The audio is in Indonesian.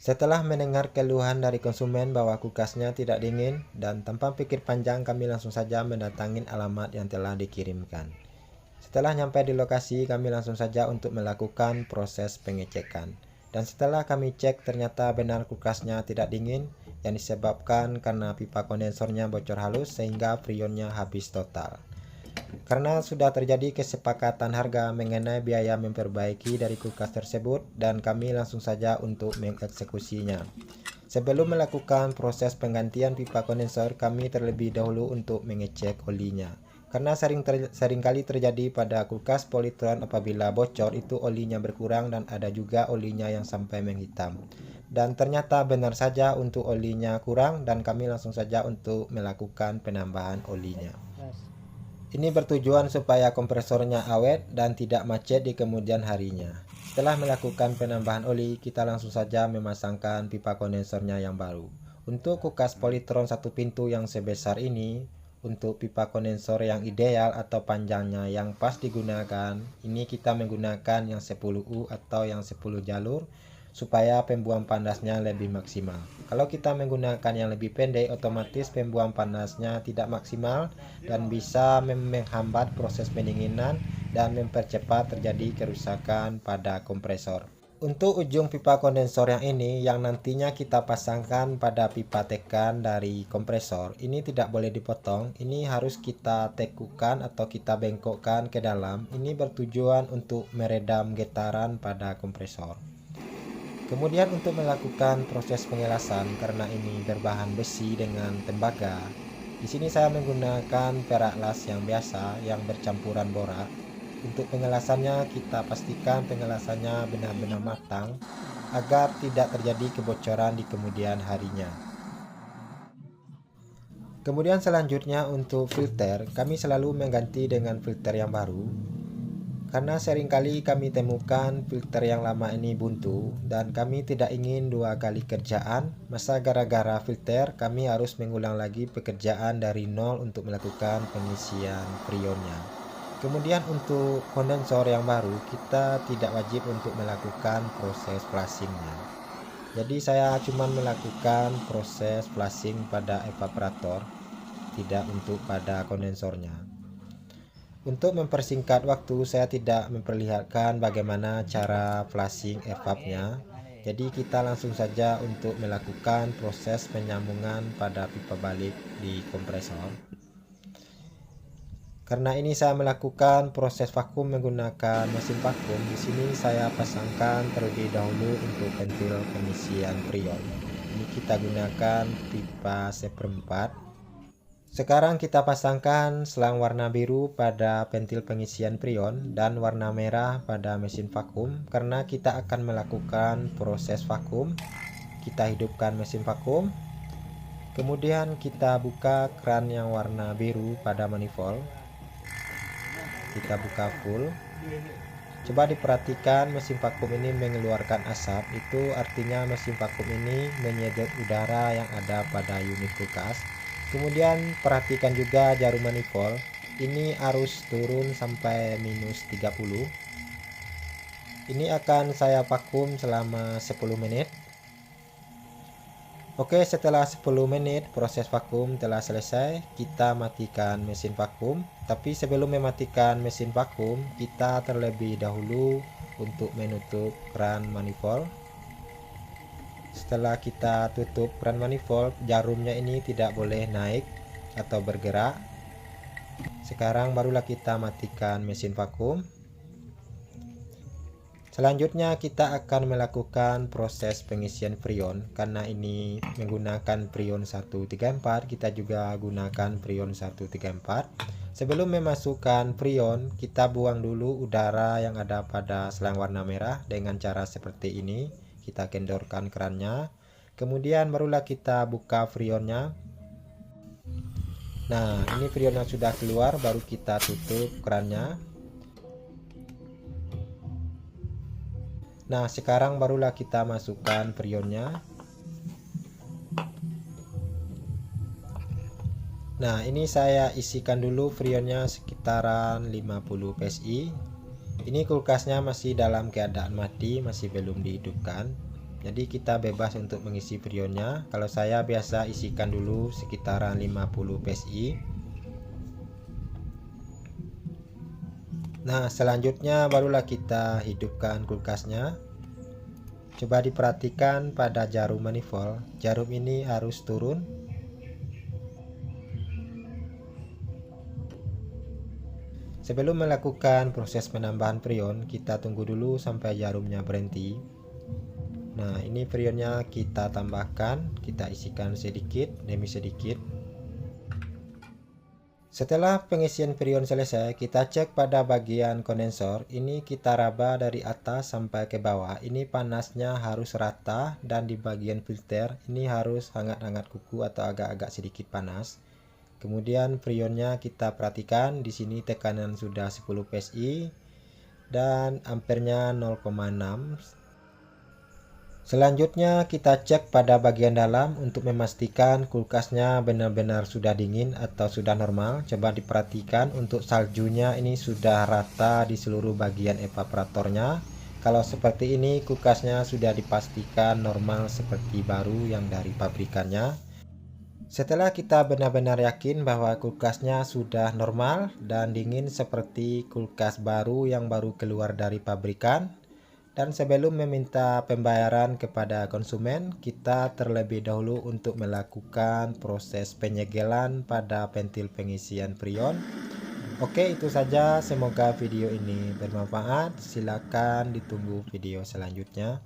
Setelah mendengar keluhan dari konsumen bahwa kulkasnya tidak dingin, dan tanpa pikir panjang kami langsung saja mendatangi alamat yang telah dikirimkan. Setelah nyampe di lokasi, kami langsung saja untuk melakukan proses pengecekan. Dan setelah kami cek, ternyata benar kulkasnya tidak dingin, yang disebabkan karena pipa kondensornya bocor halus sehingga freonnya habis total. Karena sudah terjadi kesepakatan harga mengenai biaya memperbaiki dari kulkas tersebut, dan kami langsung saja untuk mengeksekusinya. Sebelum melakukan proses penggantian pipa kondensor, kami terlebih dahulu untuk mengecek olinya. Karena seringkali terjadi pada kulkas Polytron apabila bocor itu olinya berkurang dan ada juga olinya yang sampai menghitam. Dan ternyata benar saja untuk olinya kurang, dan kami langsung saja untuk melakukan penambahan olinya. Ini bertujuan supaya kompresornya awet dan tidak macet di kemudian harinya. Setelah melakukan penambahan oli, kita langsung saja memasangkan pipa kondensornya yang baru. Untuk kulkas Polytron satu pintu yang sebesar ini, untuk pipa kondensor yang ideal atau panjangnya yang pas digunakan, ini kita menggunakan yang 10U atau yang 10 jalur, supaya pembuang panasnya lebih maksimal. Kalau kita menggunakan yang lebih pendek, otomatis pembuang panasnya tidak maksimal dan bisa menghambat proses pendinginan dan mempercepat terjadi kerusakan pada kompresor. Untuk ujung pipa kondensor yang ini, yang nantinya kita pasangkan pada pipa tekan dari kompresor, ini tidak boleh dipotong. Ini harus kita tekukan atau kita bengkokkan ke dalam. Ini bertujuan untuk meredam getaran pada kompresor. Kemudian untuk melakukan proses pengelasan, karena ini berbahan besi dengan tembaga, di sini saya menggunakan perak las yang biasa yang bercampuran borak. Untuk pengelasannya, kita pastikan pengelasannya benar-benar matang agar tidak terjadi kebocoran di kemudian harinya. Kemudian selanjutnya untuk filter, kami selalu mengganti dengan filter yang baru. Karena seringkali kami temukan filter yang lama ini buntu dan kami tidak ingin dua kali kerjaan. Masa gara-gara filter kami harus mengulang lagi pekerjaan dari nol untuk melakukan pengisian freonnya. Kemudian untuk kondensor yang baru, kita tidak wajib untuk melakukan proses flushingnya. Jadi saya cuma melakukan proses flushing pada evaporator, tidak untuk pada kondensornya. Untuk mempersingkat waktu, saya tidak memperlihatkan bagaimana cara flushing evapnya. Jadi kita langsung saja untuk melakukan proses penyambungan pada pipa balik di kompresor. Karena ini saya melakukan proses vakum menggunakan mesin vakum. Di sini saya pasangkan terlebih dahulu untuk ventil pengisian freon. Ini kita gunakan pipa 1/4. Sekarang kita pasangkan selang warna biru pada ventil pengisian freon dan warna merah pada mesin vakum. Karena kita akan melakukan proses vakum, kita hidupkan mesin vakum. Kemudian kita buka keran yang warna biru pada manifold. Kita buka full. Coba diperhatikan mesin vakum ini mengeluarkan asap. Itu artinya mesin vakum ini menyedot udara yang ada pada unit kulkas. Kemudian perhatikan juga jarum manifold, ini harus turun sampai -30. Ini akan saya vakum selama 10 menit. Oke, setelah 10 menit proses vakum telah selesai. Kita matikan mesin vakum. Tapi sebelum mematikan mesin vakum, kita terlebih dahulu untuk menutup keran manifold. Setelah kita tutup keran manifold, jarumnya ini tidak boleh naik atau bergerak. Sekarang barulah kita matikan mesin vakum. Selanjutnya kita akan melakukan proses pengisian freon. Karena ini menggunakan freon 134, kita juga gunakan freon 134. Sebelum memasukkan freon, kita buang dulu udara yang ada pada selang warna merah dengan cara seperti ini. Kita kendorkan kerannya, kemudian barulah kita buka freonnya. Nah, ini freonnya sudah keluar, baru kita tutup kerannya. Nah, sekarang barulah kita masukkan freonnya. Nah, ini saya isikan dulu freonnya sekitaran 50 psi. Ini kulkasnya masih dalam keadaan mati, masih belum dihidupkan. Jadi kita bebas untuk mengisi freonnya. Kalau saya biasa isikan dulu sekitaran 50 psi. Nah, selanjutnya barulah kita hidupkan kulkasnya. Coba diperhatikan pada jarum manifold. Jarum ini harus turun. Sebelum melakukan proses penambahan freon, kita tunggu dulu sampai jarumnya berhenti. Nah, ini freonnya kita tambahkan, kita isikan sedikit demi sedikit. Setelah pengisian freon selesai, kita cek pada bagian kondensor. Ini kita raba dari atas sampai ke bawah. Ini panasnya harus rata, dan di bagian filter ini harus hangat-hangat kuku atau agak-agak sedikit panas. Kemudian freonnya kita perhatikan, di sini tekanan sudah 10 psi dan ampernya 0,6. Selanjutnya kita cek pada bagian dalam untuk memastikan kulkasnya benar-benar sudah dingin atau sudah normal. Coba diperhatikan untuk saljunya ini sudah rata di seluruh bagian evaporatornya. Kalau seperti ini kulkasnya sudah dipastikan normal seperti baru yang dari pabrikannya. Setelah kita benar-benar yakin bahwa kulkasnya sudah normal dan dingin seperti kulkas baru yang baru keluar dari pabrikan, dan sebelum meminta pembayaran kepada konsumen, kita terlebih dahulu untuk melakukan proses penyegelan pada ventil pengisian freon. Oke, itu saja. Semoga video ini bermanfaat. Silakan ditunggu video selanjutnya.